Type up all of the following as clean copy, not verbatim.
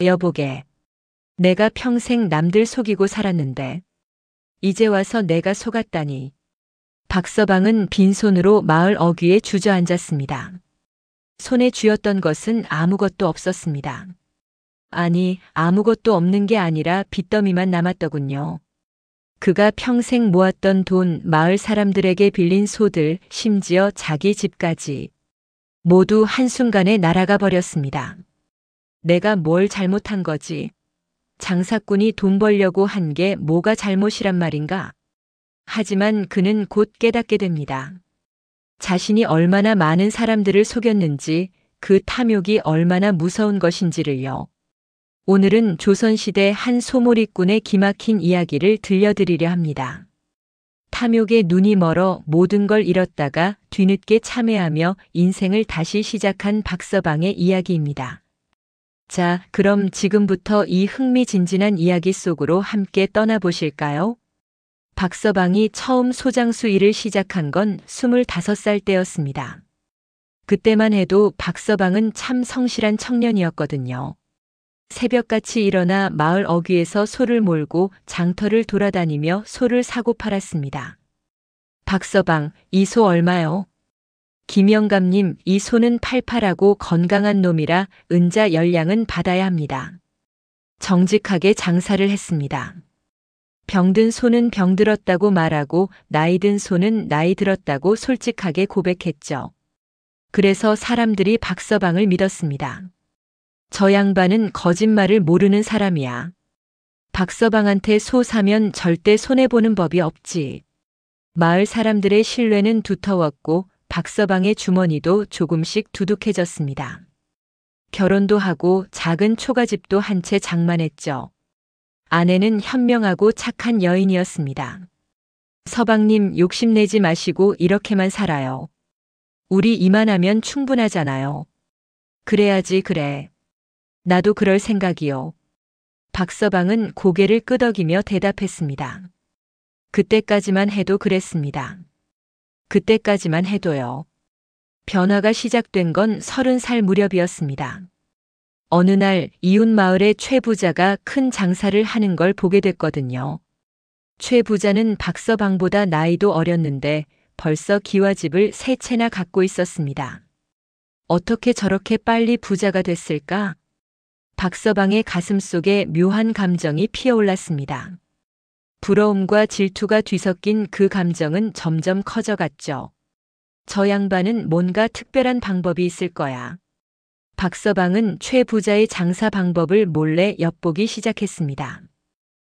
여보게, 내가 평생 남들 속이고 살았는데 이제 와서 내가 속았다니. 박서방은 빈손으로 마을 어귀에 주저앉았습니다. 손에 쥐었던 것은 아무것도 없었습니다. 아니, 아무것도 없는 게 아니라 빚더미만 남았더군요. 그가 평생 모았던 돈, 마을 사람들에게 빌린 소들, 심지어 자기 집까지 모두 한순간에 날아가 버렸습니다. 내가 뭘 잘못한 거지? 장사꾼이 돈 벌려고 한 게 뭐가 잘못이란 말인가? 하지만 그는 곧 깨닫게 됩니다. 자신이 얼마나 많은 사람들을 속였는지, 그 탐욕이 얼마나 무서운 것인지를요. 오늘은 조선시대 한 소몰이꾼의 기막힌 이야기를 들려드리려 합니다. 탐욕에 눈이 멀어 모든 걸 잃었다가 뒤늦게 참회하며 인생을 다시 시작한 박서방의 이야기입니다. 자, 그럼 지금부터 이 흥미진진한 이야기 속으로 함께 떠나보실까요? 박서방이 처음 소장수 일을 시작한 건 25살 때였습니다. 그때만 해도 박서방은 참 성실한 청년이었거든요. 새벽같이 일어나 마을 어귀에서 소를 몰고 장터를 돌아다니며 소를 사고 팔았습니다. 박서방, 이 소 얼마요? 김영감님, 이 소는 팔팔하고 건강한 놈이라 은자 10량은 받아야 합니다. 정직하게 장사를 했습니다. 병든 소는 병들었다고 말하고 나이든 소는 나이 들었다고 솔직하게 고백했죠. 그래서 사람들이 박서방을 믿었습니다. 저 양반은 거짓말을 모르는 사람이야. 박서방한테 소 사면 절대 손해보는 법이 없지. 마을 사람들의 신뢰는 두터웠고 박서방의 주머니도 조금씩 두둑해졌습니다. 결혼도 하고 작은 초가집도 한 채 장만했죠. 아내는 현명하고 착한 여인이었습니다. 서방님, 욕심내지 마시고 이렇게만 살아요. 우리 이만하면 충분하잖아요. 그래야지 그래. 나도 그럴 생각이요. 박서방은 고개를 끄덕이며 대답했습니다. 그때까지만 해도 그랬습니다. 그때까지만 해도요. 변화가 시작된 건 30살 무렵이었습니다. 어느 날 이웃 마을의 최 부자가 큰 장사를 하는 걸 보게 됐거든요. 최 부자는 박서방보다 나이도 어렸는데 벌써 기와집을 3채나 갖고 있었습니다. 어떻게 저렇게 빨리 부자가 됐을까? 박서방의 가슴속에 묘한 감정이 피어올랐습니다. 부러움과 질투가 뒤섞인 그 감정은 점점 커져갔죠. 저 양반은 뭔가 특별한 방법이 있을 거야. 박서방은 최 부자의 장사 방법을 몰래 엿보기 시작했습니다.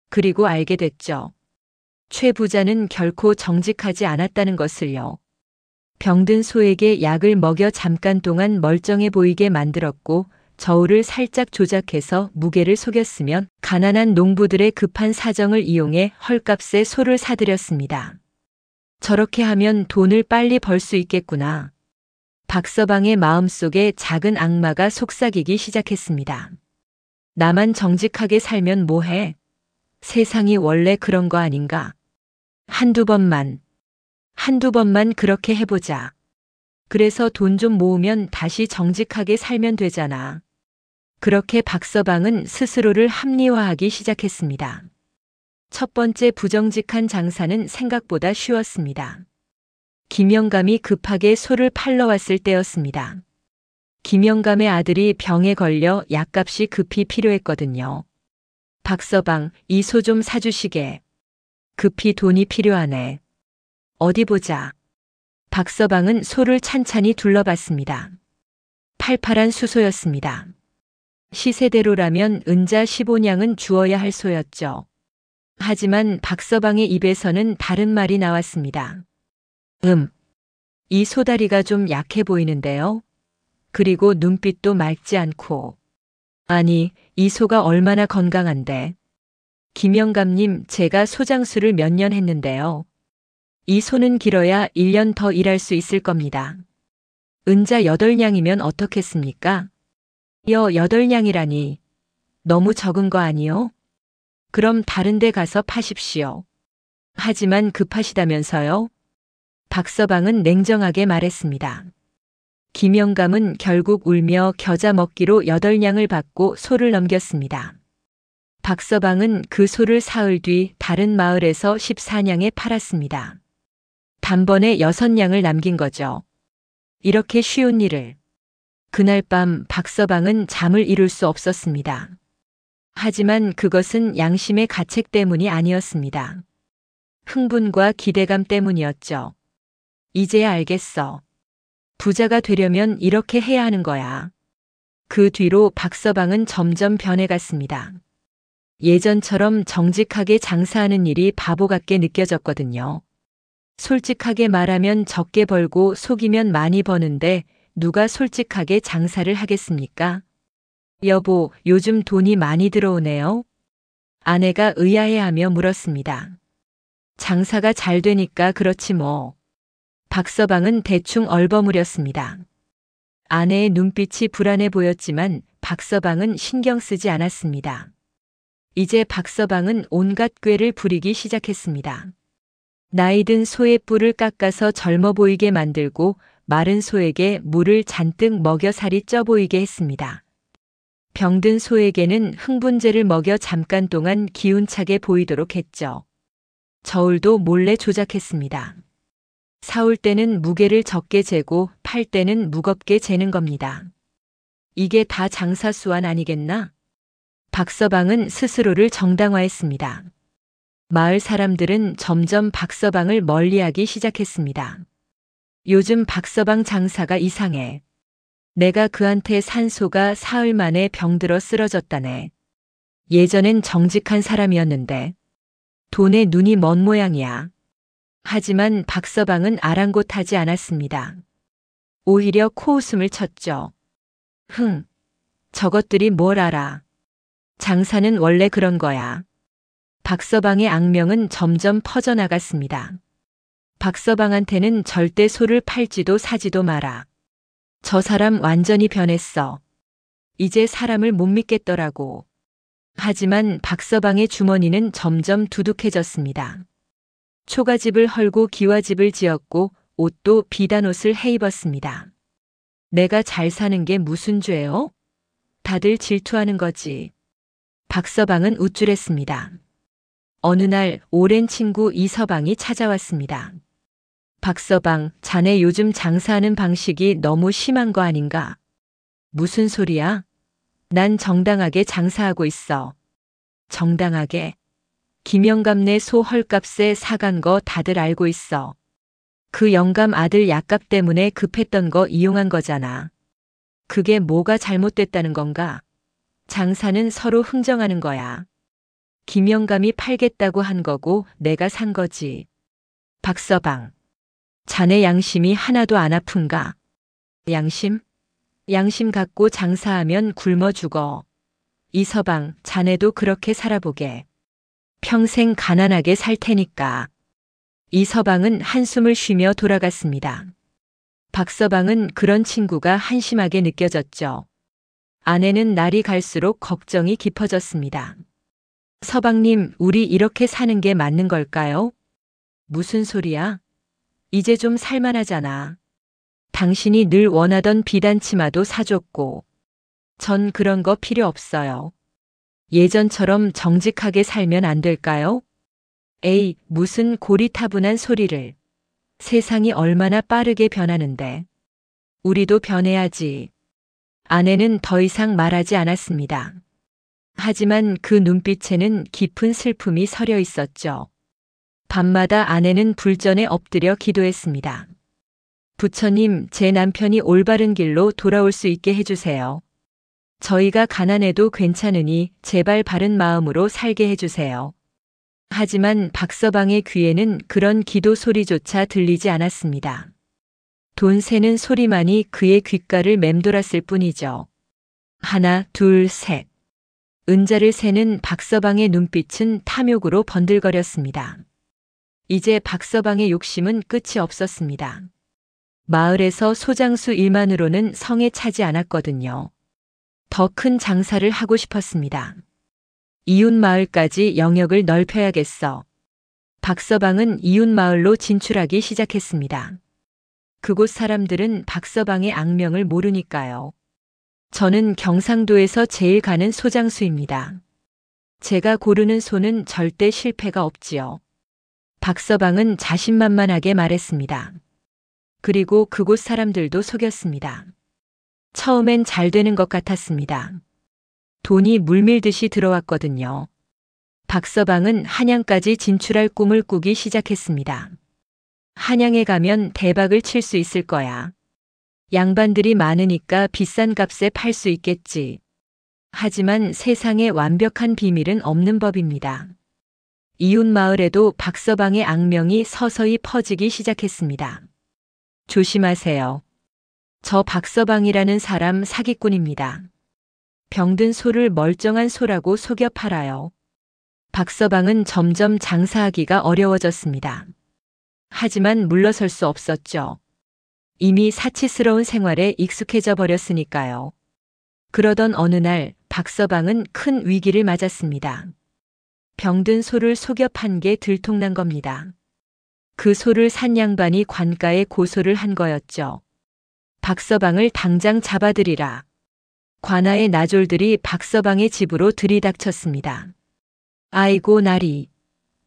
그리고 알게 됐죠. 최 부자는 결코 정직하지 않았다는 것을요. 병든 소에게 약을 먹여 잠깐 동안 멀쩡해 보이게 만들었고 저울을 살짝 조작해서 무게를 속였으면 가난한 농부들의 급한 사정을 이용해 헐값에 소를 사들였습니다. 저렇게 하면 돈을 빨리 벌 수 있겠구나. 박서방의 마음속에 작은 악마가 속삭이기 시작했습니다. 나만 정직하게 살면 뭐해? 세상이 원래 그런 거 아닌가? 한두 번만 그렇게 해보자. 그래서 돈 좀 모으면 다시 정직하게 살면 되잖아. 그렇게 박서방은 스스로를 합리화하기 시작했습니다. 첫 번째 부정직한 장사는 생각보다 쉬웠습니다. 김영감이 급하게 소를 팔러 왔을 때였습니다. 김영감의 아들이 병에 걸려 약값이 급히 필요했거든요. 박서방, 이 소 좀 사주시게. 급히 돈이 필요하네. 어디 보자. 박서방은 소를 찬찬히 둘러봤습니다. 팔팔한 수소였습니다. 시세대로라면 은자 15냥은 주어야 할 소였죠. 하지만 박서방의 입에서는 다른 말이 나왔습니다. 이 소다리가 좀 약해 보이는데요. 그리고 눈빛도 맑지 않고. 아니, 이 소가 얼마나 건강한데. 김영감님, 제가 소장수를 몇 년 했는데요. 이 소는 길어야 1년 더 일할 수 있을 겁니다. 은자 8냥이면 어떻겠습니까? 8냥이라니. 너무 적은 거 아니요? 그럼 다른 데 가서 파십시오. 하지만 급하시다면서요? 박서방은 냉정하게 말했습니다. 김영감은 결국 울며 겨자 먹기로 8냥을 받고 소를 넘겼습니다. 박서방은 그 소를 사흘 뒤 다른 마을에서 14냥에 팔았습니다. 단번에 6냥을 남긴 거죠. 이렇게 쉬운 일을. 그날 밤 박서방은 잠을 이룰 수 없었습니다. 하지만 그것은 양심의 가책 때문이 아니었습니다. 흥분과 기대감 때문이었죠. 이제야 알겠어. 부자가 되려면 이렇게 해야 하는 거야. 그 뒤로 박서방은 점점 변해갔습니다. 예전처럼 정직하게 장사하는 일이 바보 같게 느껴졌거든요. 솔직하게 말하면 적게 벌고 속이면 많이 버는데 누가 솔직하게 장사를 하겠습니까? 여보, 요즘 돈이 많이 들어오네요. 아내가 의아해하며 물었습니다. 장사가 잘 되니까 그렇지 뭐. 박서방은 대충 얼버무렸습니다. 아내의 눈빛이 불안해 보였지만 박서방은 신경 쓰지 않았습니다. 이제 박서방은 온갖 꾀를 부리기 시작했습니다. 나이든 소의 뿔을 깎아서 젊어 보이게 만들고 마른 소에게 물을 잔뜩 먹여 살이 쪄 보이게 했습니다. 병든 소에게는 흥분제를 먹여 잠깐 동안 기운차게 보이도록 했죠. 저울도 몰래 조작했습니다. 사올 때는 무게를 적게 재고 팔 때는 무겁게 재는 겁니다. 이게 다 장사 수완 아니겠나? 박서방은 스스로를 정당화했습니다. 마을 사람들은 점점 박서방을 멀리하기 시작했습니다. 요즘 박서방 장사가 이상해. 내가 그한테 산 소가 사흘 만에 병들어 쓰러졌다네. 예전엔 정직한 사람이었는데 돈에 눈이 먼 모양이야. 하지만 박서방은 아랑곳하지 않았습니다. 오히려 코웃음을 쳤죠. 저것들이 뭘 알아. 장사는 원래 그런 거야. 박서방의 악명은 점점 퍼져나갔습니다. 박서방한테는 절대 소를 팔지도 사지도 마라. 저 사람 완전히 변했어. 이제 사람을 못 믿겠더라고. 하지만 박서방의 주머니는 점점 두둑해졌습니다. 초가집을 헐고 기와집을 지었고 옷도 비단 옷을 해입었습니다. 내가 잘 사는 게 무슨 죄요? 다들 질투하는 거지. 박서방은 우쭐했습니다. 어느 날 오랜 친구 이서방이 찾아왔습니다. 박서방, 자네 요즘 장사하는 방식이 너무 심한 거 아닌가? 무슨 소리야? 난 정당하게 장사하고 있어. 정당하게? 김영감네 소 헐값에 사간 거 다들 알고 있어. 그 영감 아들 약값 때문에 급했던 거 이용한 거잖아. 그게 뭐가 잘못됐다는 건가? 장사는 서로 흥정하는 거야. 김영감이 팔겠다고 한 거고 내가 산 거지. 박서방, 자네 양심이 하나도 안 아픈가? 양심? 양심 갖고 장사하면 굶어 죽어. 이서방, 자네도 그렇게 살아보게. 평생 가난하게 살 테니까. 이서방은 한숨을 쉬며 돌아갔습니다. 박서방은 그런 친구가 한심하게 느껴졌죠. 아내는 날이 갈수록 걱정이 깊어졌습니다. 서방님, 우리 이렇게 사는 게 맞는 걸까요? 무슨 소리야? 이제 좀 살만하잖아. 당신이 늘 원하던 비단 치마도 사줬고. 전 그런 거 필요 없어요. 예전처럼 정직하게 살면 안 될까요? 에이, 무슨 고리타분한 소리를. 세상이 얼마나 빠르게 변하는데. 우리도 변해야지. 아내는 더 이상 말하지 않았습니다. 하지만 그 눈빛에는 깊은 슬픔이 서려 있었죠. 밤마다 아내는 불전에 엎드려 기도했습니다. 부처님, 제 남편이 올바른 길로 돌아올 수 있게 해주세요. 저희가 가난해도 괜찮으니 제발 바른 마음으로 살게 해주세요. 하지만 박서방의 귀에는 그런 기도 소리조차 들리지 않았습니다. 돈 세는 소리만이 그의 귓가를 맴돌았을 뿐이죠. 하나, 둘, 셋. 은자를 세는 박서방의 눈빛은 탐욕으로 번들거렸습니다. 이제 박서방의 욕심은 끝이 없었습니다. 마을에서 소장수 일만으로는 성에 차지 않았거든요. 더 큰 장사를 하고 싶었습니다. 이웃 마을까지 영역을 넓혀야겠어. 박서방은 이웃 마을로 진출하기 시작했습니다. 그곳 사람들은 박서방의 악명을 모르니까요. 저는 경상도에서 제일 가는 소장수입니다. 제가 고르는 소는 절대 실패가 없지요. 박서방은 자신만만하게 말했습니다. 그리고 그곳 사람들도 속였습니다. 처음엔 잘 되는 것 같았습니다. 돈이 물밀듯이 들어왔거든요. 박서방은 한양까지 진출할 꿈을 꾸기 시작했습니다. 한양에 가면 대박을 칠 수 있을 거야. 양반들이 많으니까 비싼 값에 팔 수 있겠지. 하지만 세상에 완벽한 비밀은 없는 법입니다. 이웃 마을에도 박서방의 악명이 서서히 퍼지기 시작했습니다. 조심하세요. 저 박서방이라는 사람 사기꾼입니다. 병든 소를 멀쩡한 소라고 속여 팔아요. 박서방은 점점 장사하기가 어려워졌습니다. 하지만 물러설 수 없었죠. 이미 사치스러운 생활에 익숙해져 버렸으니까요. 그러던 어느 날 박서방은 큰 위기를 맞았습니다. 병든 소를 속여 판 게 들통난 겁니다. 그 소를 산 양반이 관가에 고소를 한 거였죠. 박서방을 당장 잡아들이라. 관아의 나졸들이 박서방의 집으로 들이닥쳤습니다. 아이고 나리.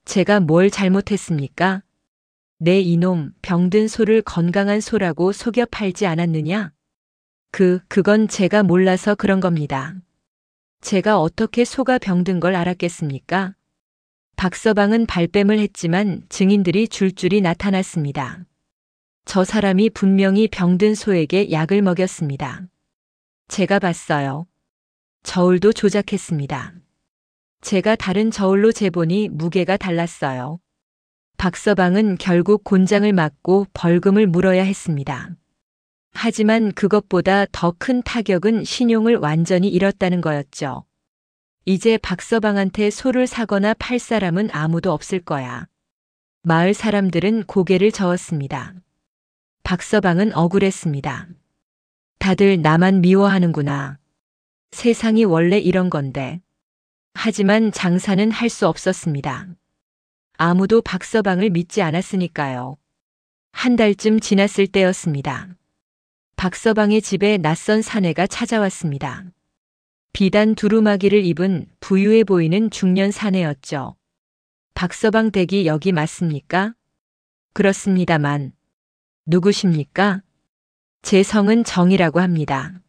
제가 뭘 잘못했습니까? 내 이놈 병든 소를 건강한 소라고 속여 팔지 않았느냐? 그건 제가 몰라서 그런 겁니다. 제가 어떻게 소가 병든 걸 알았겠습니까? 박서방은 발뺌을 했지만 증인들이 줄줄이 나타났습니다. 저 사람이 분명히 병든 소에게 약을 먹였습니다. 제가 봤어요. 저울도 조작했습니다. 제가 다른 저울로 재보니 무게가 달랐어요. 박서방은 결국 곤장을 맞고 벌금을 물어야 했습니다. 하지만 그것보다 더 큰 타격은 신용을 완전히 잃었다는 거였죠. 이제 박서방한테 소를 사거나 팔 사람은 아무도 없을 거야. 마을 사람들은 고개를 저었습니다. 박서방은 억울했습니다. 다들 나만 미워하는구나. 세상이 원래 이런 건데. 하지만 장사는 할 수 없었습니다. 아무도 박서방을 믿지 않았으니까요. 한 달쯤 지났을 때였습니다. 박서방의 집에 낯선 사내가 찾아왔습니다. 비단 두루마기를 입은 부유해 보이는 중년 사내였죠. 박서방 댁이 여기 맞습니까? 그렇습니다만. 누구십니까? 제 성은 정이라고 합니다.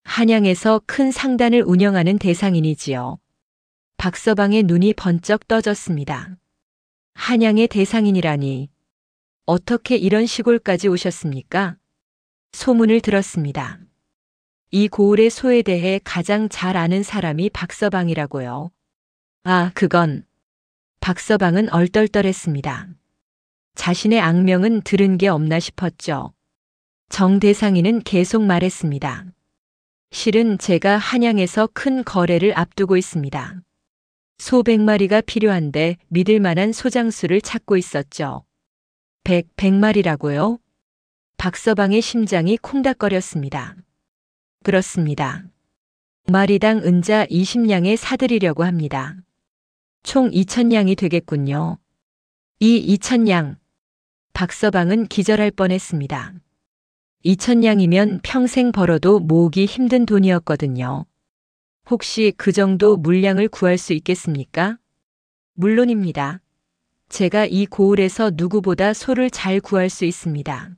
한양에서 큰 상단을 운영하는 대상인이지요. 박서방의 눈이 번쩍 떠졌습니다. 한양의 대상인이라니. 어떻게 이런 시골까지 오셨습니까? 소문을 들었습니다. 이 고을의 소에 대해 가장 잘 아는 사람이 박서방이라고요. 아, 그건. 박서방은 얼떨떨했습니다. 자신의 악명은 들은 게 없나 싶었죠. 정 대상인은 계속 말했습니다. 실은 제가 한양에서 큰 거래를 앞두고 있습니다. 소 100마리가 필요한데 믿을 만한 소장수를 찾고 있었죠. 100마리라고요? 박서방의 심장이 콩닥거렸습니다. 그렇습니다. 마리당 은자 20냥에 사드리려고 합니다. 총 2,000냥이 되겠군요. 이 2,000냥. 박서방은 기절할 뻔했습니다. 2,000냥이면 평생 벌어도 모으기 힘든 돈이었거든요. 혹시 그 정도 물량을 구할 수 있겠습니까? 물론입니다. 제가 이 고을에서 누구보다 소를 잘 구할 수 있습니다.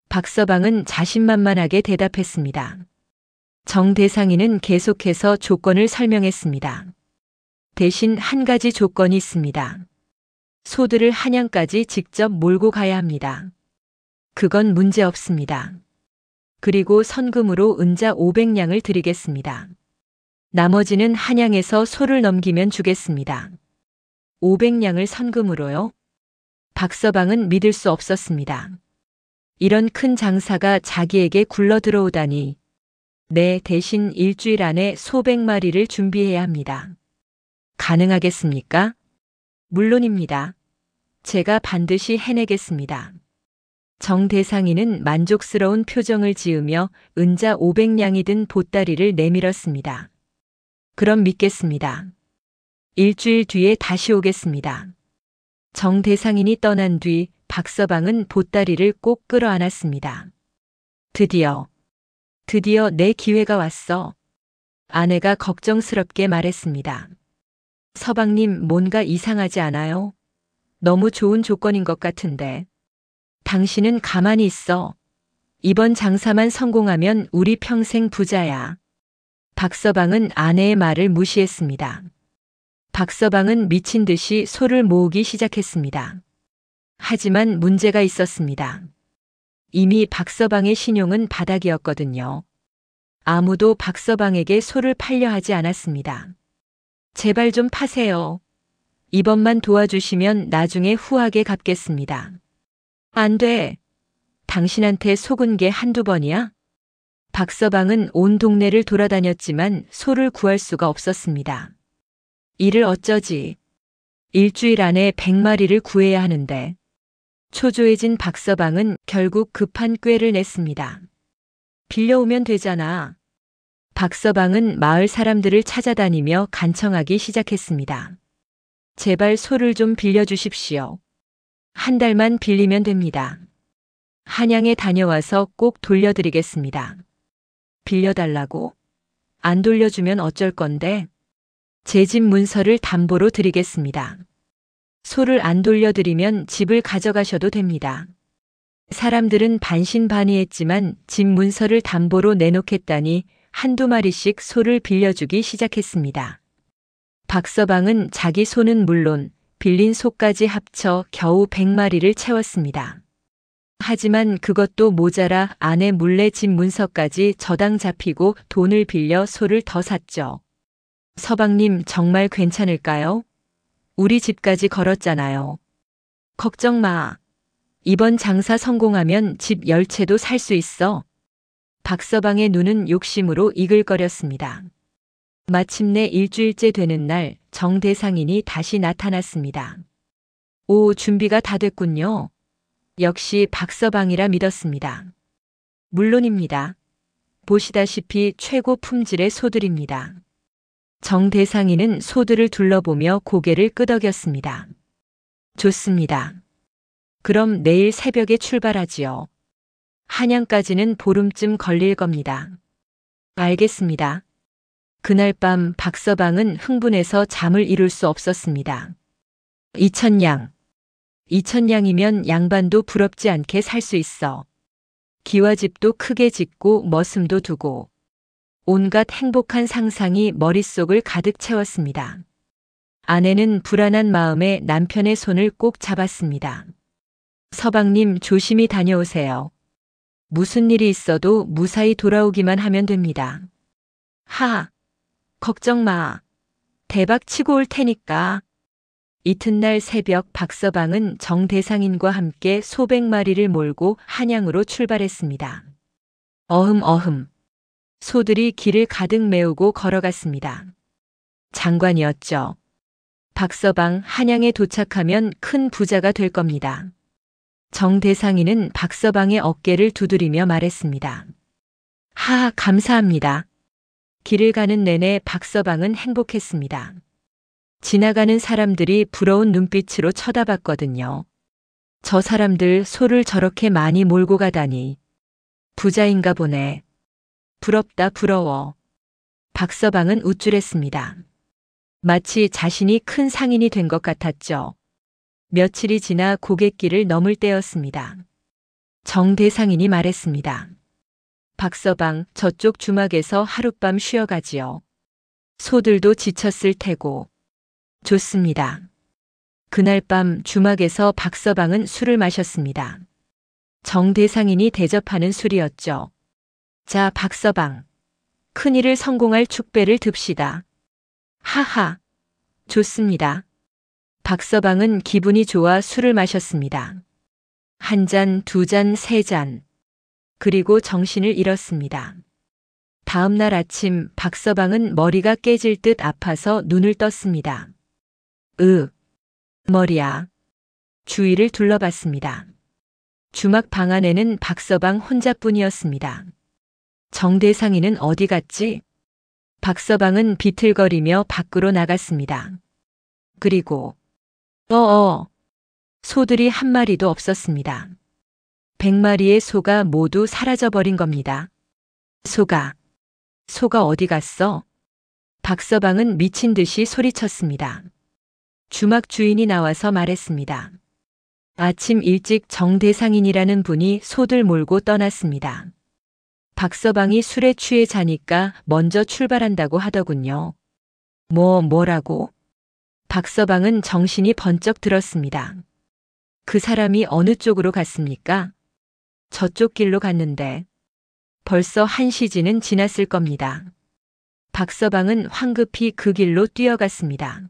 박서방은 자신만만하게 대답했습니다. 정 대상인은 계속해서 조건을 설명했습니다. 대신 한 가지 조건이 있습니다. 소들을 한양까지 직접 몰고 가야 합니다. 그건 문제 없습니다. 그리고 선금으로 은자 500냥을 드리겠습니다. 나머지는 한양에서 소를 넘기면 주겠습니다. 500냥을 선금으로요? 박서방은 믿을 수 없었습니다. 이런 큰 장사가 자기에게 굴러 들어오다니. 네, 대신 일주일 안에 소 100마리를 준비해야 합니다. 가능하겠습니까? 물론입니다. 제가 반드시 해내겠습니다. 정 대상인은 만족스러운 표정을 지으며 은자 500냥이 든 보따리를 내밀었습니다. 그럼 믿겠습니다. 일주일 뒤에 다시 오겠습니다. 정대상인이 떠난 뒤 박서방은 보따리를 꼭 끌어안았습니다. 드디어 내 기회가 왔어. 아내가 걱정스럽게 말했습니다. 서방님, 뭔가 이상하지 않아요? 너무 좋은 조건인 것 같은데. 당신은 가만히 있어. 이번 장사만 성공하면 우리 평생 부자야. 박서방은 아내의 말을 무시했습니다. 박서방은 미친 듯이 소를 모으기 시작했습니다. 하지만 문제가 있었습니다. 이미 박서방의 신용은 바닥이었거든요. 아무도 박서방에게 소를 팔려 하지 않았습니다. 제발 좀 파세요. 이번만 도와주시면 나중에 후하게 갚겠습니다. 안 돼. 당신한테 속은 게 한두 번이야? 박서방은 온 동네를 돌아다녔지만 소를 구할 수가 없었습니다. 이를 어쩌지? 일주일 안에 100마리를 구해야 하는데. 초조해진 박서방은 결국 급한 꾀를 냈습니다. 빌려오면 되잖아. 박서방은 마을 사람들을 찾아다니며 간청하기 시작했습니다. 제발 소를 좀 빌려주십시오. 한 달만 빌리면 됩니다. 한양에 다녀와서 꼭 돌려드리겠습니다. 빌려달라고? 안 돌려주면 어쩔 건데? 제 집 문서를 담보로 드리겠습니다. 소를 안 돌려드리면 집을 가져가셔도 됩니다. 사람들은 반신반의했지만 집 문서를 담보로 내놓겠다니 한두 마리씩 소를 빌려주기 시작했습니다. 박서방은 자기 소는 물론 빌린 소까지 합쳐 겨우 100마리를 채웠습니다. 하지만 그것도 모자라 아내 몰래 집 문서까지 저당 잡히고 돈을 빌려 소를 더 샀죠. 서방님, 정말 괜찮을까요? 우리 집까지 걸었잖아요. 걱정 마. 이번 장사 성공하면 집 10채도 살 수 있어. 박서방의 눈은 욕심으로 이글거렸습니다. 마침내 일주일째 되는 날 정대상인이 다시 나타났습니다. 오, 준비가 다 됐군요. 역시 박서방이라 믿었습니다. 물론입니다. 보시다시피 최고 품질의 소들입니다. 정대상인은 소들을 둘러보며 고개를 끄덕였습니다. 좋습니다. 그럼 내일 새벽에 출발하지요. 한양까지는 보름쯤 걸릴 겁니다. 알겠습니다. 그날 밤 박서방은 흥분해서 잠을 이룰 수 없었습니다. 2000냥. 2000냥이면 양반도 부럽지 않게 살 수 있어. 기와집도 크게 짓고 머슴도 두고. 온갖 행복한 상상이 머릿속을 가득 채웠습니다. 아내는 불안한 마음에 남편의 손을 꼭 잡았습니다. 서방님, 조심히 다녀오세요. 무슨 일이 있어도 무사히 돌아오기만 하면 됩니다. 걱정 마. 대박 치고 올 테니까. 이튿날 새벽 박서방은 정대상인과 함께 수백 마리를 몰고 한양으로 출발했습니다. 어흠. 소들이 길을 가득 메우고 걸어갔습니다. 장관이었죠. 박서방, 한양에 도착하면 큰 부자가 될 겁니다. 정대상인은 박서방의 어깨를 두드리며 말했습니다. 감사합니다. 길을 가는 내내 박서방은 행복했습니다. 지나가는 사람들이 부러운 눈빛으로 쳐다봤거든요. 저 사람들 소를 저렇게 많이 몰고 가다니. 부자인가 보네. 부럽다, 부러워. 박서방은 우쭐했습니다. 마치 자신이 큰 상인이 된 것 같았죠. 며칠이 지나 고갯길을 넘을 때였습니다. 정대상인이 말했습니다. 박서방, 저쪽 주막에서 하룻밤 쉬어가지요. 소들도 지쳤을 테고. 좋습니다. 그날 밤 주막에서 박서방은 술을 마셨습니다. 정대상인이 대접하는 술이었죠. 자, 박서방. 큰일을 성공할 축배를 듭시다. 좋습니다. 박서방은 기분이 좋아 술을 마셨습니다. 한 잔, 두 잔, 세 잔. 그리고 정신을 잃었습니다. 다음 날 아침 박서방은 머리가 깨질 듯 아파서 눈을 떴습니다. 머리야. 주위를 둘러봤습니다. 주막 방 안에는 박서방 혼자뿐이었습니다. 정대상인은 어디 갔지? 박서방은 비틀거리며 밖으로 나갔습니다. 그리고 소들이 한 마리도 없었습니다. 100마리의 소가 모두 사라져버린 겁니다. 소가 어디 갔어? 박서방은 미친 듯이 소리쳤습니다. 주막 주인이 나와서 말했습니다. 아침 일찍 정대상인이라는 분이 소들 몰고 떠났습니다. 박서방이 술에 취해 자니까 먼저 출발한다고 하더군요. 뭐라고? 박서방은 정신이 번쩍 들었습니다. 그 사람이 어느 쪽으로 갔습니까? 저쪽 길로 갔는데 벌써 1시지는 지났을 겁니다. 박서방은 황급히 그 길로 뛰어갔습니다.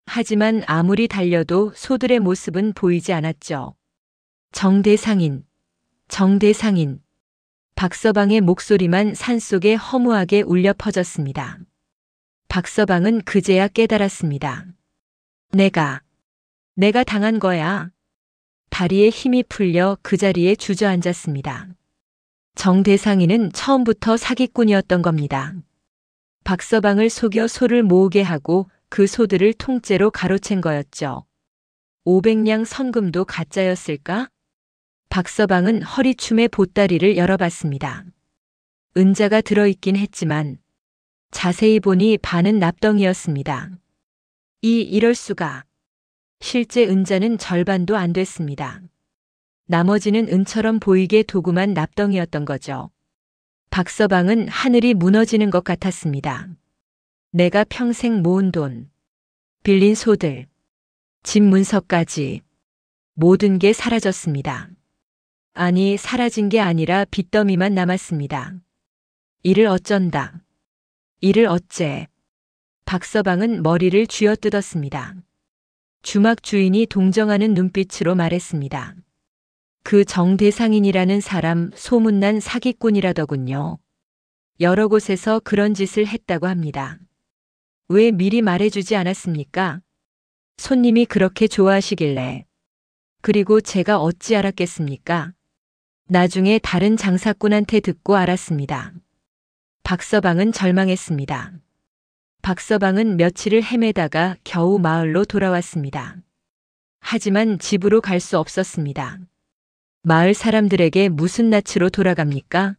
하지만 아무리 달려도 소들의 모습은 보이지 않았죠. 정대상인. 박서방의 목소리만 산속에 허무하게 울려 퍼졌습니다. 박서방은 그제야 깨달았습니다. 내가 당한 거야. 다리에 힘이 풀려 그 자리에 주저앉았습니다. 정대상인은 처음부터 사기꾼이었던 겁니다. 박서방을 속여 소를 모으게 하고 그 소들을 통째로 가로챈 거였죠. 500냥 선금도 가짜였을까? 박서방은 허리춤의 보따리를 열어봤습니다. 은자가 들어있긴 했지만 자세히 보니 반은 납덩이였습니다. 이럴 수가. 실제 은자는 절반도 안 됐습니다. 나머지는 은처럼 보이게 도구만 납덩이였던 거죠. 박서방은 하늘이 무너지는 것 같았습니다. 내가 평생 모은 돈, 빌린 소들, 집 문서까지 모든 게 사라졌습니다. 아니, 사라진 게 아니라 빚더미만 남았습니다. 이를 어쩐다. 이를 어째. 박서방은 머리를 쥐어뜯었습니다. 주막 주인이 동정하는 눈빛으로 말했습니다. 그 정대상인이라는 사람 소문난 사기꾼이라더군요. 여러 곳에서 그런 짓을 했다고 합니다. 왜 미리 말해주지 않았습니까? 손님이 그렇게 좋아하시길래. 그리고 제가 어찌 알았겠습니까? 나중에 다른 장사꾼한테 듣고 알았습니다. 박서방은 절망했습니다. 박서방은 며칠을 헤매다가 겨우 마을로 돌아왔습니다. 하지만 집으로 갈 수 없었습니다. 마을 사람들에게 무슨 낯으로 돌아갑니까?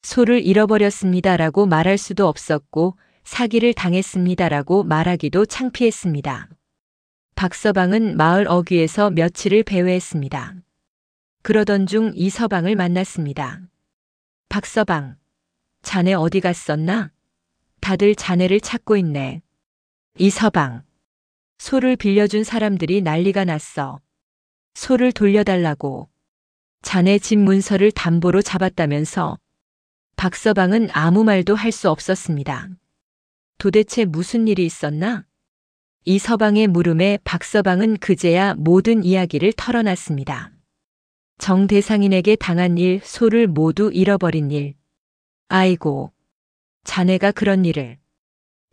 소를 잃어버렸습니다라고 말할 수도 없었고 사기를 당했습니다라고 말하기도 창피했습니다. 박서방은 마을 어귀에서 며칠을 배회했습니다. 그러던 중 이서방을 만났습니다. 박서방, 자네 어디 갔었나? 다들 자네를 찾고 있네. 이서방, 소를 빌려준 사람들이 난리가 났어. 소를 돌려달라고. 자네 집 문서를 담보로 잡았다면서. 박서방은 아무 말도 할 수 없었습니다. 도대체 무슨 일이 있었나? 이서방의 물음에 박서방은 그제야 모든 이야기를 털어놨습니다. 정대상인에게 당한 일, 소를 모두 잃어버린 일. 아이고, 자네가 그런 일을.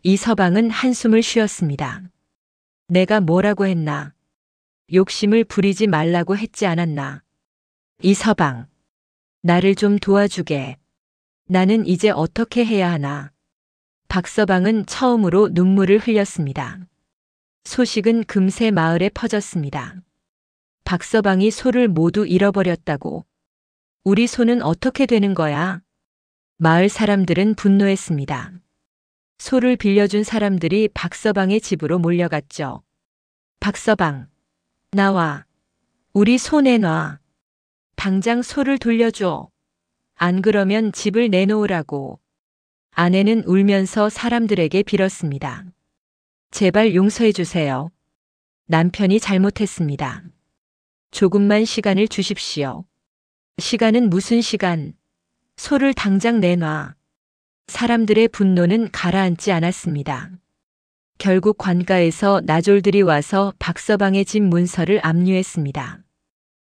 이서방은 한숨을 쉬었습니다. 내가 뭐라고 했나? 욕심을 부리지 말라고 했지 않았나? 이서방, 나를 좀 도와주게. 나는 이제 어떻게 해야 하나? 박서방은 처음으로 눈물을 흘렸습니다. 소식은 금세 마을에 퍼졌습니다. 박서방이 소를 모두 잃어버렸다고. 우리 소는 어떻게 되는 거야? 마을 사람들은 분노했습니다. 소를 빌려준 사람들이 박서방의 집으로 몰려갔죠. 박서방, 나와. 우리 소 내놔. 당장 소를 돌려줘. 안 그러면 집을 내놓으라고. 아내는 울면서 사람들에게 빌었습니다. 제발 용서해 주세요. 남편이 잘못했습니다. 조금만 시간을 주십시오. 시간은 무슨 시간? 소를 당장 내놔. 사람들의 분노는 가라앉지 않았습니다. 결국 관가에서 나졸들이 와서 박서방의 집 문서를 압류했습니다.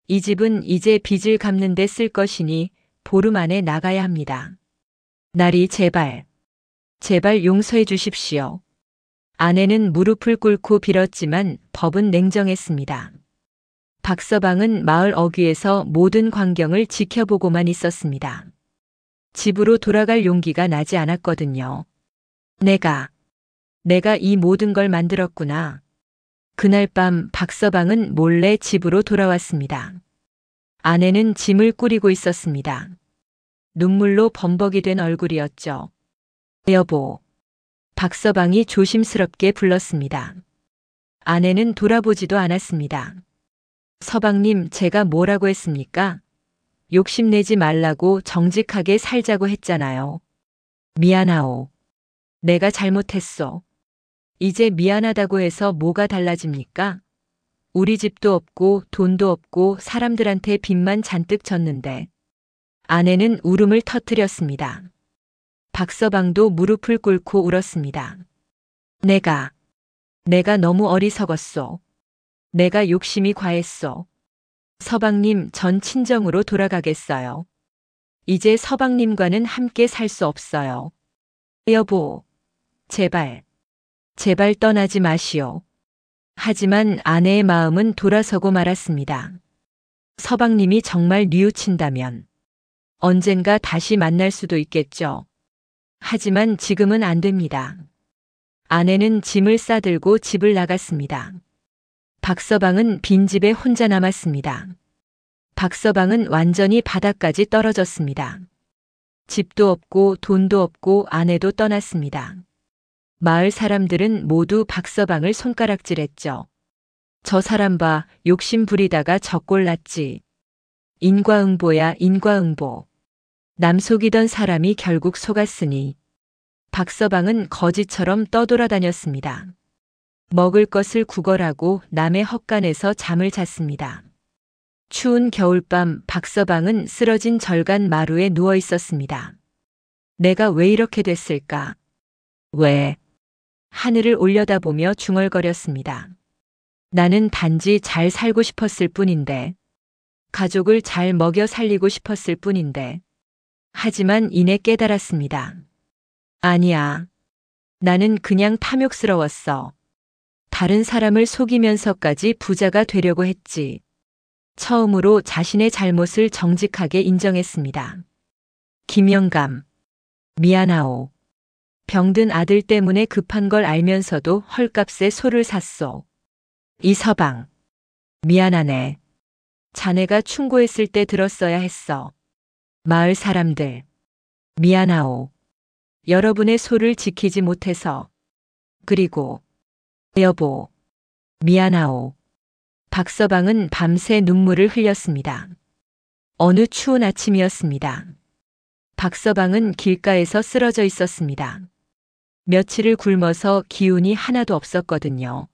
이 집은 이제 빚을 갚는 데 쓸 것이니 보름 안에 나가야 합니다. 나리 제발 용서해 주십시오. 아내는 무릎을 꿇고 빌었지만 법은 냉정했습니다. 박서방은 마을 어귀에서 모든 광경을 지켜보고만 있었습니다. 집으로 돌아갈 용기가 나지 않았거든요. 내가 이 모든 걸 만들었구나. 그날 밤 박서방은 몰래 집으로 돌아왔습니다. 아내는 짐을 꾸리고 있었습니다. 눈물로 범벅이 된 얼굴이었죠. 여보. 박서방이 조심스럽게 불렀습니다. 아내는 돌아보지도 않았습니다. 서방님, 제가 뭐라고 했습니까? 욕심내지 말라고 정직하게 살자고 했잖아요. 미안하오. 내가 잘못했어. 이제 미안하다고 해서 뭐가 달라집니까? 우리 집도 없고 돈도 없고 사람들한테 빚만 잔뜩 졌는데. 아내는 울음을 터뜨렸습니다. 박서방도 무릎을 꿇고 울었습니다. 내가 너무 어리석었소. 내가 욕심이 과했소. 서방님, 전 친정으로 돌아가겠어요. 이제 서방님과는 함께 살 수 없어요. 여보, 제발 떠나지 마시오. 하지만 아내의 마음은 돌아서고 말았습니다. 서방님이 정말 뉘우친다면 언젠가 다시 만날 수도 있겠죠. 하지만 지금은 안 됩니다. 아내는 짐을 싸들고 집을 나갔습니다. 박서방은 빈집에 혼자 남았습니다. 박서방은 완전히 바닥까지 떨어졌습니다. 집도 없고 돈도 없고 아내도 떠났습니다. 마을 사람들은 모두 박서방을 손가락질했죠. 저 사람 봐, 욕심 부리다가 저꼴 났지. 인과응보야, 인과응보. 남 속이던 사람이 결국 속았으니. 박서방은 거지처럼 떠돌아다녔습니다. 먹을 것을 구걸하고 남의 헛간에서 잠을 잤습니다. 추운 겨울밤 박서방은 쓰러진 절간 마루에 누워 있었습니다. 내가 왜 이렇게 됐을까? 왜? 하늘을 올려다보며 중얼거렸습니다. 나는 단지 잘 살고 싶었을 뿐인데, 가족을 잘 먹여 살리고 싶었을 뿐인데, 하지만 이내 깨달았습니다. 아니야. 나는 그냥 탐욕스러웠어. 다른 사람을 속이면서까지 부자가 되려고 했지. 처음으로 자신의 잘못을 정직하게 인정했습니다. 김영감. 미안하오. 병든 아들 때문에 급한 걸 알면서도 헐값에 소를 샀소. 이서방. 미안하네. 자네가 충고했을 때 들었어야 했어. 마을 사람들. 미안하오. 여러분의 소를 지키지 못해서. 그리고 여보. 미안하오. 박서방은 밤새 눈물을 흘렸습니다. 어느 추운 아침이었습니다. 박서방은 길가에서 쓰러져 있었습니다. 며칠을 굶어서 기운이 하나도 없었거든요.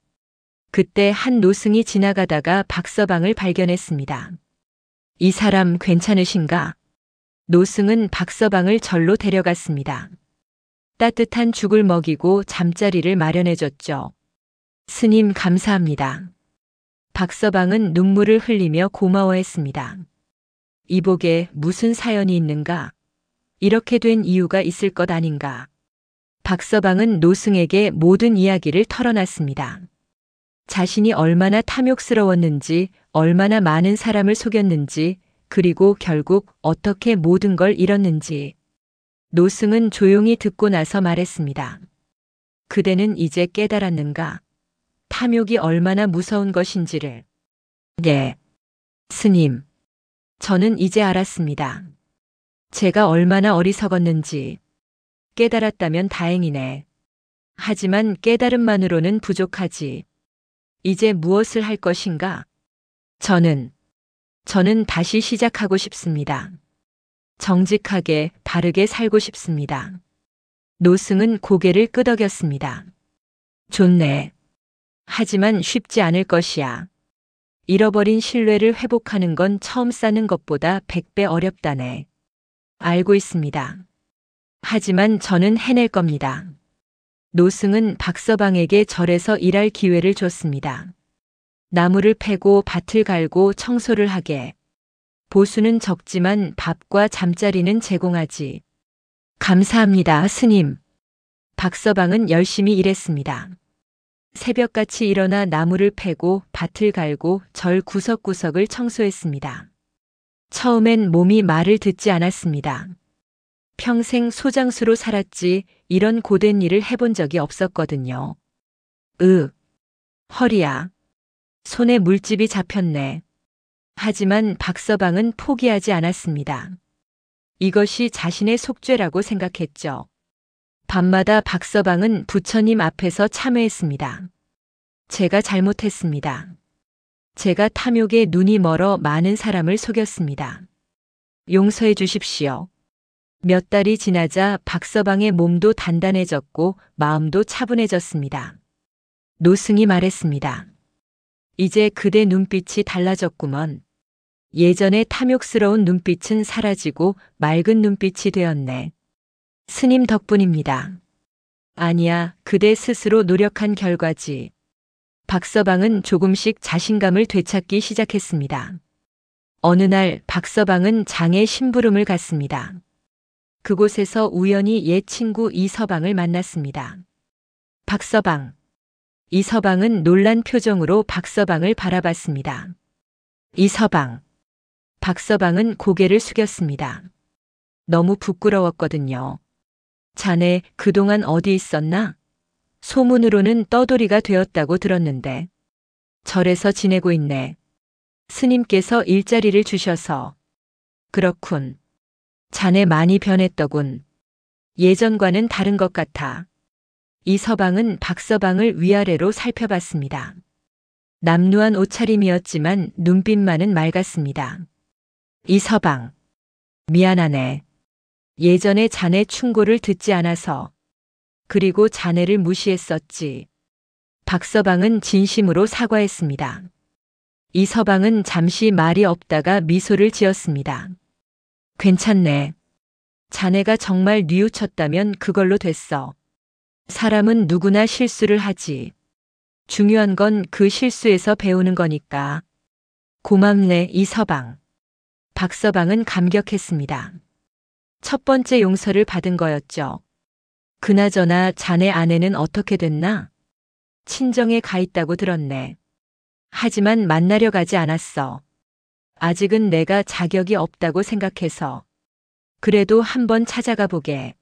그때 한 노승이 지나가다가 박서방을 발견했습니다. 이 사람 괜찮으신가? 노승은 박서방을 절로 데려갔습니다. 따뜻한 죽을 먹이고 잠자리를 마련해줬죠. 스님 감사합니다. 박서방은 눈물을 흘리며 고마워했습니다. 이복에 무슨 사연이 있는가? 이렇게 된 이유가 있을 것 아닌가? 박서방은 노승에게 모든 이야기를 털어놨습니다. 자신이 얼마나 탐욕스러웠는지, 얼마나 많은 사람을 속였는지, 그리고 결국 어떻게 모든 걸 잃었는지. 노승은 조용히 듣고 나서 말했습니다. 그대는 이제 깨달았는가? 탐욕이 얼마나 무서운 것인지를. 네, 스님. 저는 이제 알았습니다. 제가 얼마나 어리석었는지. 깨달았다면 다행이네. 하지만 깨달음만으로는 부족하지. 이제 무엇을 할 것인가? 저는 다시 시작하고 싶습니다. 정직하게, 바르게 살고 싶습니다. 노승은 고개를 끄덕였습니다. 좋네. 하지만 쉽지 않을 것이야. 잃어버린 신뢰를 회복하는 건 처음 쌓는 것보다 100배 어렵다네. 알고 있습니다. 하지만 저는 해낼 겁니다. 노승은 박서방에게 절에서 일할 기회를 줬습니다. 나무를 패고 밭을 갈고 청소를 하게. 보수는 적지만 밥과 잠자리는 제공하지. 감사합니다, 스님. 박서방은 열심히 일했습니다. 새벽같이 일어나 나무를 패고 밭을 갈고 절 구석구석을 청소했습니다. 처음엔 몸이 말을 듣지 않았습니다. 평생 소장수로 살았지 이런 고된 일을 해본 적이 없었거든요. 허리야. 손에 물집이 잡혔네. 하지만 박서방은 포기하지 않았습니다. 이것이 자신의 속죄라고 생각했죠. 밤마다 박서방은 부처님 앞에서 참회했습니다. 제가 잘못했습니다. 제가 탐욕에 눈이 멀어 많은 사람을 속였습니다. 용서해 주십시오. 몇 달이 지나자 박서방의 몸도 단단해졌고 마음도 차분해졌습니다. 노승이 말했습니다. 이제 그대 눈빛이 달라졌구먼. 예전의 탐욕스러운 눈빛은 사라지고 맑은 눈빛이 되었네. 스님 덕분입니다. 아니야, 그대 스스로 노력한 결과지. 박서방은 조금씩 자신감을 되찾기 시작했습니다. 어느 날 박서방은 장에 심부름을 갔습니다. 그곳에서 우연히 옛 친구 이서방을 만났습니다. 박서방. 이서방은 놀란 표정으로 박서방을 바라봤습니다. 이서방. 박서방은 고개를 숙였습니다. 너무 부끄러웠거든요. 자네 그동안 어디 있었나? 소문으로는 떠돌이가 되었다고 들었는데. 절에서 지내고 있네. 스님께서 일자리를 주셔서. 그렇군. 자네 많이 변했더군. 예전과는 다른 것 같아. 이서방은 박서방을 위아래로 살펴봤습니다. 남루한 옷차림이었지만 눈빛만은 맑았습니다. 이서방. 미안하네. 예전에 자네 충고를 듣지 않아서. 그리고 자네를 무시했었지. 박서방은 진심으로 사과했습니다. 이서방은 잠시 말이 없다가 미소를 지었습니다. 괜찮네. 자네가 정말 뉘우쳤다면 그걸로 됐어. 사람은 누구나 실수를 하지. 중요한 건 그 실수에서 배우는 거니까. 고맙네, 이서방. 박서방은 감격했습니다. 첫 번째 용서를 받은 거였죠. 그나저나 자네 아내는 어떻게 됐나? 친정에 가 있다고 들었네. 하지만 만나려 가지 않았어. 아직은 내가 자격이 없다고 생각해서. 그래도 한번 찾아가 보게.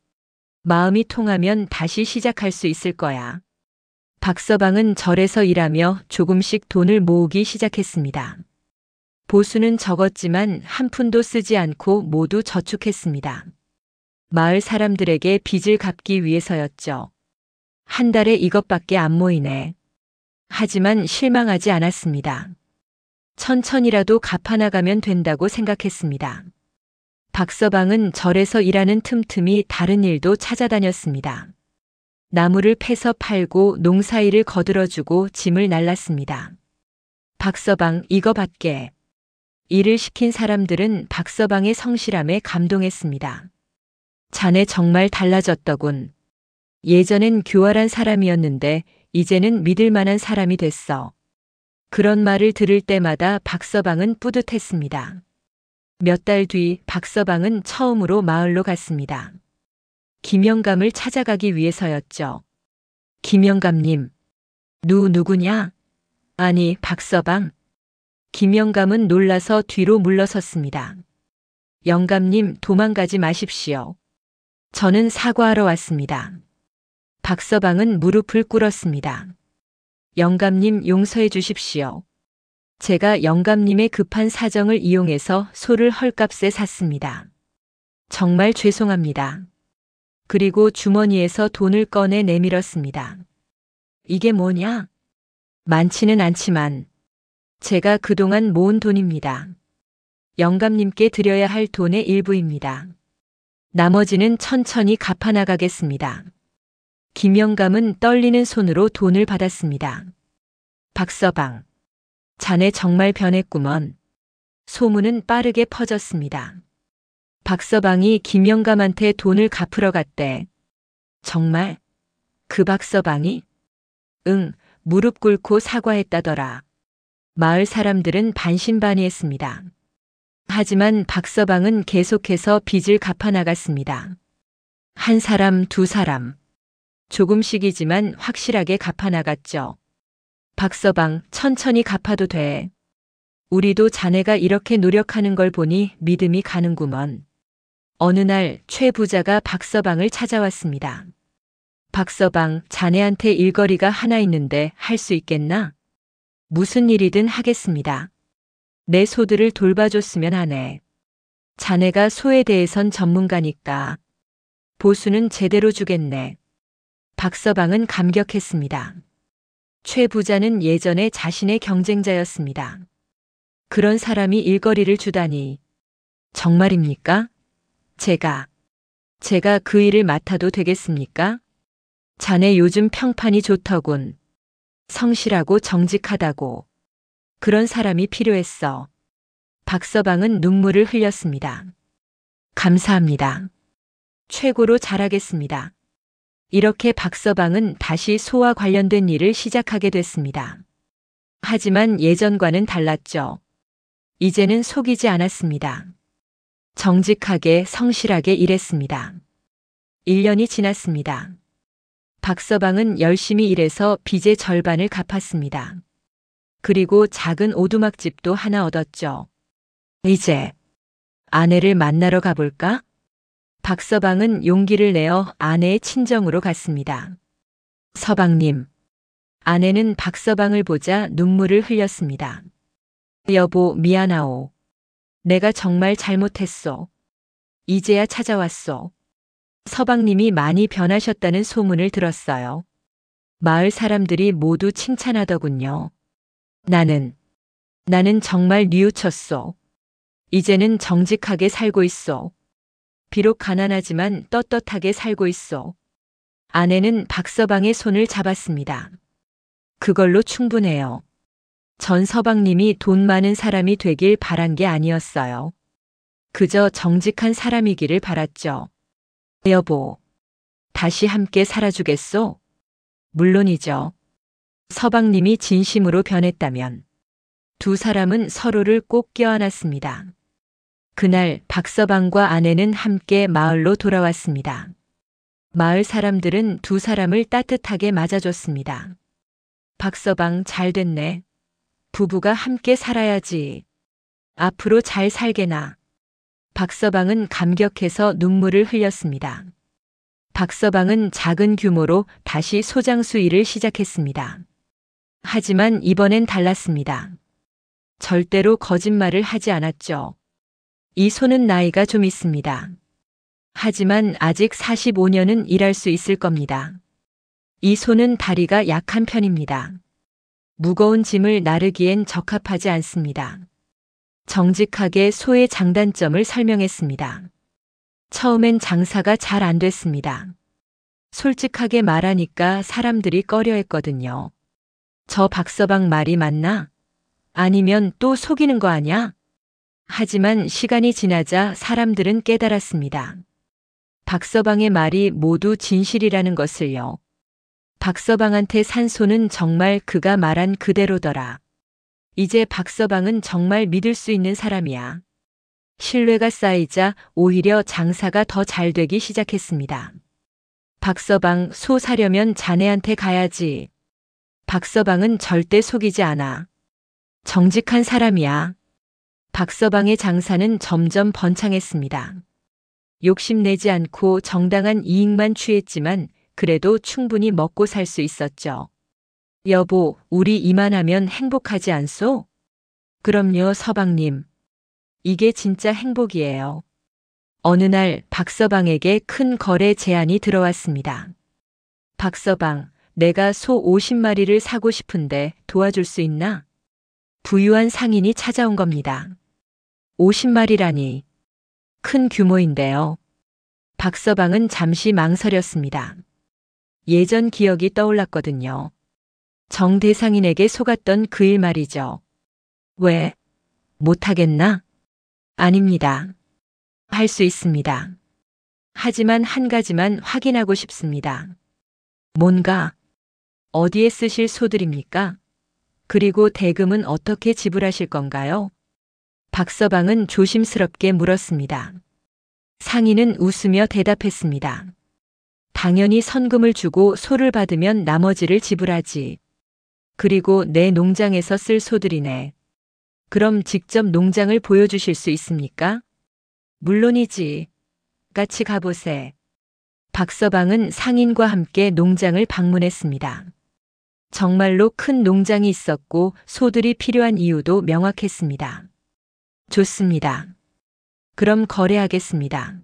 마음이 통하면 다시 시작할 수 있을 거야. 박서방은 절에서 일하며 조금씩 돈을 모으기 시작했습니다. 보수는 적었지만 한 푼도 쓰지 않고 모두 저축했습니다. 마을 사람들에게 빚을 갚기 위해서였죠. 한 달에 이것밖에 안 모이네. 하지만 실망하지 않았습니다. 천천히라도 갚아나가면 된다고 생각했습니다. 박서방은 절에서 일하는 틈틈이 다른 일도 찾아다녔습니다. 나무를 패서 팔고 농사일을 거들어주고 짐을 날랐습니다. 박서방, 이거 받게. 일을 시킨 사람들은 박서방의 성실함에 감동했습니다. 자네 정말 달라졌더군. 예전엔 교활한 사람이었는데 이제는 믿을 만한 사람이 됐어. 그런 말을 들을 때마다 박서방은 뿌듯했습니다. 몇 달 뒤 박서방은 처음으로 마을로 갔습니다. 김영감을 찾아가기 위해서였죠. 김영감님. 누구냐? 아니, 박서방. 김영감은 놀라서 뒤로 물러섰습니다. 영감님, 도망가지 마십시오. 저는 사과하러 왔습니다. 박서방은 무릎을 꿇었습니다. 영감님, 용서해 주십시오. 제가 영감님의 급한 사정을 이용해서 소를 헐값에 샀습니다. 정말 죄송합니다. 그리고 주머니에서 돈을 꺼내 내밀었습니다. 이게 뭐냐? 많지는 않지만 제가 그동안 모은 돈입니다. 영감님께 드려야 할 돈의 일부입니다. 나머지는 천천히 갚아나가겠습니다. 김영감은 떨리는 손으로 돈을 받았습니다. 박서방. 자네 정말 변했구먼. 소문은 빠르게 퍼졌습니다. 박서방이 김영감한테 돈을 갚으러 갔대. 정말? 그 박서방이? 응, 무릎 꿇고 사과했다더라. 마을 사람들은 반신반의했습니다. 하지만 박서방은 계속해서 빚을 갚아나갔습니다. 한 사람, 두 사람. 조금씩이지만 확실하게 갚아나갔죠. 박서방, 천천히 갚아도 돼. 우리도 자네가 이렇게 노력하는 걸 보니 믿음이 가는구먼. 어느 날 최 부자가 박서방을 찾아왔습니다. 박서방, 자네한테 일거리가 하나 있는데 할 수 있겠나? 무슨 일이든 하겠습니다. 내 소들을 돌봐줬으면 하네. 자네가 소에 대해선 전문가니까 보수는 제대로 주겠네. 박서방은 감격했습니다. 최 부자는 예전에 자신의 경쟁자였습니다. 그런 사람이 일거리를 주다니. 정말입니까? 제가 그 일을 맡아도 되겠습니까? 자네 요즘 평판이 좋더군. 성실하고 정직하다고. 그런 사람이 필요했어. 박서방은 눈물을 흘렸습니다. 감사합니다. 최고로 잘하겠습니다. 이렇게 박서방은 다시 소와 관련된 일을 시작하게 됐습니다. 하지만 예전과는 달랐죠. 이제는 속이지 않았습니다. 정직하게 성실하게 일했습니다. 1년이 지났습니다. 박서방은 열심히 일해서 빚의 절반을 갚았습니다. 그리고 작은 오두막집도 하나 얻었죠. 이제 아내를 만나러 가볼까? 박서방은 용기를 내어 아내의 친정으로 갔습니다. 서방님. 아내는 박서방을 보자 눈물을 흘렸습니다. 여보, 미안하오. 내가 정말 잘못했소. 이제야 찾아왔소. 서방님이 많이 변하셨다는 소문을 들었어요. 마을 사람들이 모두 칭찬하더군요. 나는 정말 뉘우쳤소. 이제는 정직하게 살고 있소. 비록 가난하지만 떳떳하게 살고 있소. 아내는 박서방의 손을 잡았습니다. 그걸로 충분해요. 전 서방님이 돈 많은 사람이 되길 바란 게 아니었어요. 그저 정직한 사람이기를 바랐죠. 여보, 다시 함께 살아주겠소? 물론이죠. 서방님이 진심으로 변했다면. 두 사람은 서로를 꼭 껴안았습니다. 그날 박서방과 아내는 함께 마을로 돌아왔습니다. 마을 사람들은 두 사람을 따뜻하게 맞아줬습니다. 박서방 잘 됐네. 부부가 함께 살아야지. 앞으로 잘 살게나. 박서방은 감격해서 눈물을 흘렸습니다. 박서방은 작은 규모로 다시 소장수 일을 시작했습니다. 하지만 이번엔 달랐습니다. 절대로 거짓말을 하지 않았죠. 이 소는 나이가 좀 있습니다. 하지만 아직 45년은 일할 수 있을 겁니다. 이 소는 다리가 약한 편입니다. 무거운 짐을 나르기엔 적합하지 않습니다. 정직하게 소의 장단점을 설명했습니다. 처음엔 장사가 잘 안 됐습니다. 솔직하게 말하니까 사람들이 꺼려했거든요. 저 박서방 말이 맞나? 아니면 또 속이는 거 아냐? 하지만 시간이 지나자 사람들은 깨달았습니다. 박서방의 말이 모두 진실이라는 것을요. 박서방한테 산 소는 정말 그가 말한 그대로더라. 이제 박서방은 정말 믿을 수 있는 사람이야. 신뢰가 쌓이자 오히려 장사가 더 잘 되기 시작했습니다. 박서방, 소 사려면 자네한테 가야지. 박서방은 절대 속이지 않아. 정직한 사람이야. 박서방의 장사는 점점 번창했습니다. 욕심내지 않고 정당한 이익만 취했지만 그래도 충분히 먹고 살 수 있었죠. 여보, 우리 이만하면 행복하지 않소? 그럼요, 서방님. 이게 진짜 행복이에요. 어느 날 박서방에게 큰 거래 제안이 들어왔습니다. 박서방, 내가 소 50마리를 사고 싶은데 도와줄 수 있나? 부유한 상인이 찾아온 겁니다. 50마리라니. 큰 규모인데요. 박서방은 잠시 망설였습니다. 예전 기억이 떠올랐거든요. 정 대상인에게 속았던 그 일 말이죠. 왜? 못하겠나? 아닙니다. 할 수 있습니다. 하지만 한 가지만 확인하고 싶습니다. 뭔가? 어디에 쓰실 소들입니까? 그리고 대금은 어떻게 지불하실 건가요? 박서방은 조심스럽게 물었습니다. 상인은 웃으며 대답했습니다. 당연히 선금을 주고 소를 받으면 나머지를 지불하지. 그리고 내 농장에서 쓸 소들이네. 그럼 직접 농장을 보여주실 수 있습니까? 물론이지. 같이 가보세. 박서방은 상인과 함께 농장을 방문했습니다. 정말로 큰 농장이 있었고 소들이 필요한 이유도 명확했습니다. 좋습니다. 그럼 거래하겠습니다.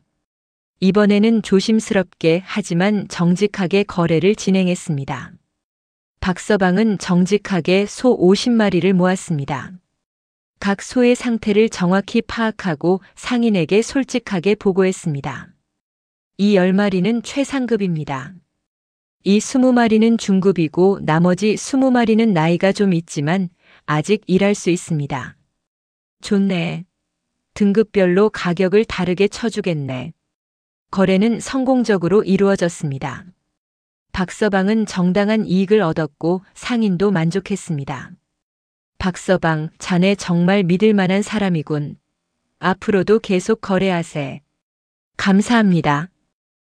이번에는 조심스럽게 하지만 정직하게 거래를 진행했습니다. 박서방은 정직하게 소 50마리를 모았습니다. 각 소의 상태를 정확히 파악하고 상인에게 솔직하게 보고했습니다. 이 10마리는 최상급입니다. 이 20마리는 중급이고 나머지 20마리는 나이가 좀 있지만 아직 일할 수 있습니다. 좋네. 등급별로 가격을 다르게 쳐주겠네. 거래는 성공적으로 이루어졌습니다. 박서방은 정당한 이익을 얻었고 상인도 만족했습니다. 박서방, 자네 정말 믿을 만한 사람이군. 앞으로도 계속 거래하세. 감사합니다.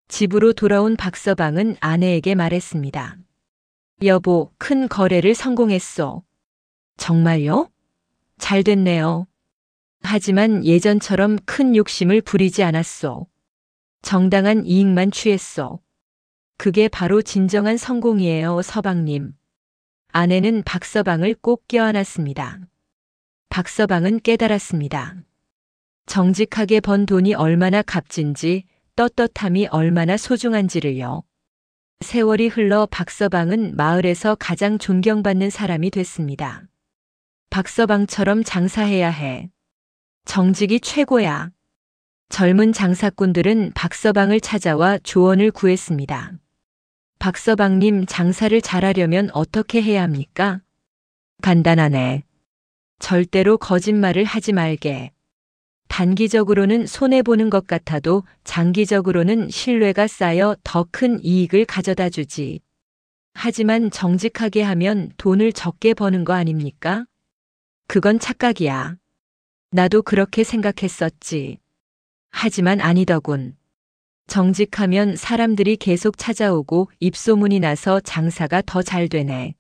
집으로 돌아온 박서방은 아내에게 말했습니다. 여보, 큰 거래를 성공했소. 정말요? 잘 됐네요. 하지만 예전처럼 큰 욕심을 부리지 않았소. 정당한 이익만 취했소. 그게 바로 진정한 성공이에요, 서방님. 아내는 박서방을 꼭 껴안았습니다. 박서방은 깨달았습니다. 정직하게 번 돈이 얼마나 값진지, 떳떳함이 얼마나 소중한지를요. 세월이 흘러 박서방은 마을에서 가장 존경받는 사람이 됐습니다. 박서방처럼 장사해야 해. 정직이 최고야. 젊은 장사꾼들은 박서방을 찾아와 조언을 구했습니다. 박서방님, 장사를 잘하려면 어떻게 해야 합니까? 간단하네. 절대로 거짓말을 하지 말게. 단기적으로는 손해보는 것 같아도 장기적으로는 신뢰가 쌓여 더 큰 이익을 가져다 주지. 하지만 정직하게 하면 돈을 적게 버는 거 아닙니까? 그건 착각이야. 나도 그렇게 생각했었지. 하지만 아니더군. 정직하면 사람들이 계속 찾아오고 입소문이 나서 장사가 더 잘 되네.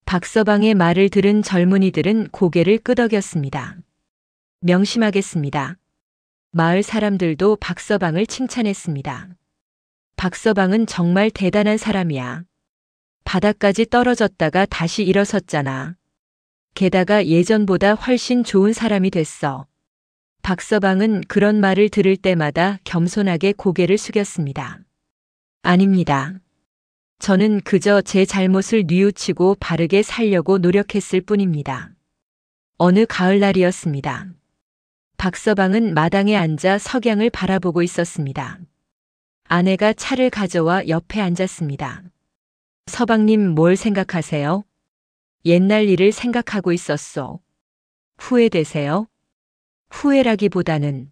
박서방의 말을 들은 젊은이들은 고개를 끄덕였습니다. 명심하겠습니다. 마을 사람들도 박서방을 칭찬했습니다. 박서방은 정말 대단한 사람이야. 바닥까지 떨어졌다가 다시 일어섰잖아. 게다가 예전보다 훨씬 좋은 사람이 됐어. 박서방은 그런 말을 들을 때마다 겸손하게 고개를 숙였습니다. 아닙니다. 저는 그저 제 잘못을 뉘우치고 바르게 살려고 노력했을 뿐입니다. 어느 가을날이었습니다. 박서방은 마당에 앉아 석양을 바라보고 있었습니다. 아내가 차를 가져와 옆에 앉았습니다. 서방님, 뭘 생각하세요? 옛날 일을 생각하고 있었소. 후회되세요? 후회라기보다는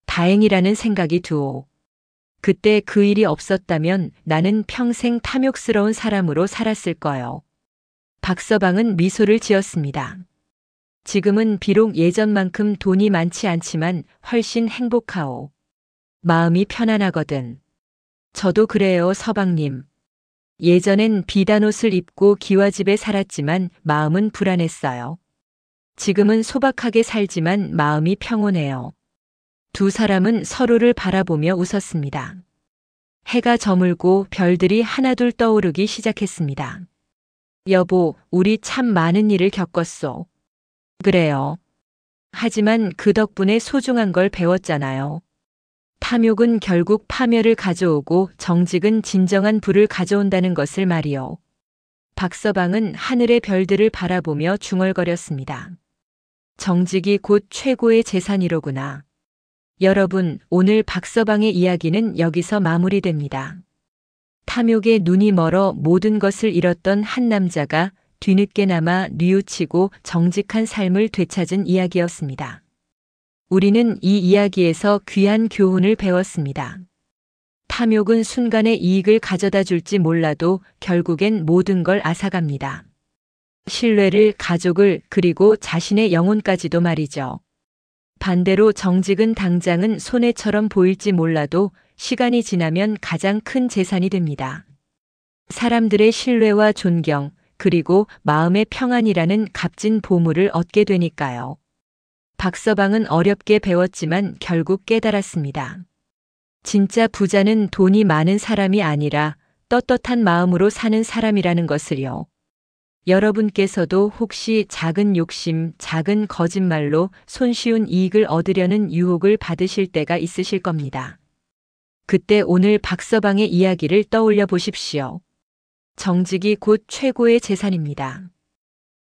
다행이라는 생각이 두오. 그때 그 일이 없었다면 나는 평생 탐욕스러운 사람으로 살았을 거요. 박서방은 미소를 지었습니다. 지금은 비록 예전만큼 돈이 많지 않지만 훨씬 행복하오. 마음이 편안하거든. 저도 그래요, 서방님. 예전엔 비단 옷을 입고 기와집에 살았지만 마음은 불안했어요. 지금은 소박하게 살지만 마음이 평온해요. 두 사람은 서로를 바라보며 웃었습니다. 해가 저물고 별들이 하나둘 떠오르기 시작했습니다. 여보, 우리 참 많은 일을 겪었소. 그래요. 하지만 그 덕분에 소중한 걸 배웠잖아요. 탐욕은 결국 파멸을 가져오고 정직은 진정한 부를 가져온다는 것을 말이요. 박서방은 하늘의 별들을 바라보며 중얼거렸습니다. 정직이 곧 최고의 재산이로구나. 여러분, 오늘 박서방의 이야기는 여기서 마무리됩니다. 탐욕에 눈이 멀어 모든 것을 잃었던 한 남자가 뒤늦게나마 뉘우치고 정직한 삶을 되찾은 이야기였습니다. 우리는 이 이야기에서 귀한 교훈을 배웠습니다. 탐욕은 순간의 이익을 가져다 줄지 몰라도 결국엔 모든 걸 앗아갑니다. 신뢰를, 가족을, 그리고 자신의 영혼까지도 말이죠. 반대로 정직은 당장은 손해처럼 보일지 몰라도 시간이 지나면 가장 큰 재산이 됩니다. 사람들의 신뢰와 존경, 그리고 마음의 평안이라는 값진 보물을 얻게 되니까요. 박서방은 어렵게 배웠지만 결국 깨달았습니다. 진짜 부자는 돈이 많은 사람이 아니라 떳떳한 마음으로 사는 사람이라는 것을요. 여러분께서도 혹시 작은 욕심, 작은 거짓말로 손쉬운 이익을 얻으려는 유혹을 받으실 때가 있으실 겁니다. 그때 오늘 박서방의 이야기를 떠올려 보십시오. 정직이 곧 최고의 재산입니다.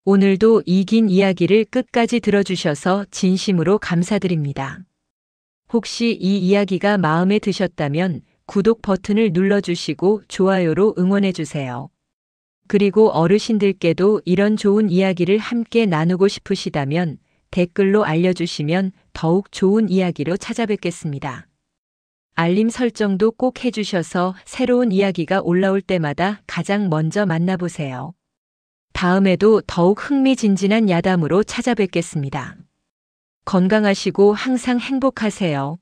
오늘도 이 긴 이야기를 끝까지 들어주셔서 진심으로 감사드립니다. 혹시 이 이야기가 마음에 드셨다면 구독 버튼을 눌러주시고 좋아요로 응원해주세요. 그리고 어르신들께도 이런 좋은 이야기를 함께 나누고 싶으시다면 댓글로 알려주시면 더욱 좋은 이야기로 찾아뵙겠습니다. 알림 설정도 꼭 해주셔서 새로운 이야기가 올라올 때마다 가장 먼저 만나보세요. 다음에도 더욱 흥미진진한 야담으로 찾아뵙겠습니다. 건강하시고 항상 행복하세요.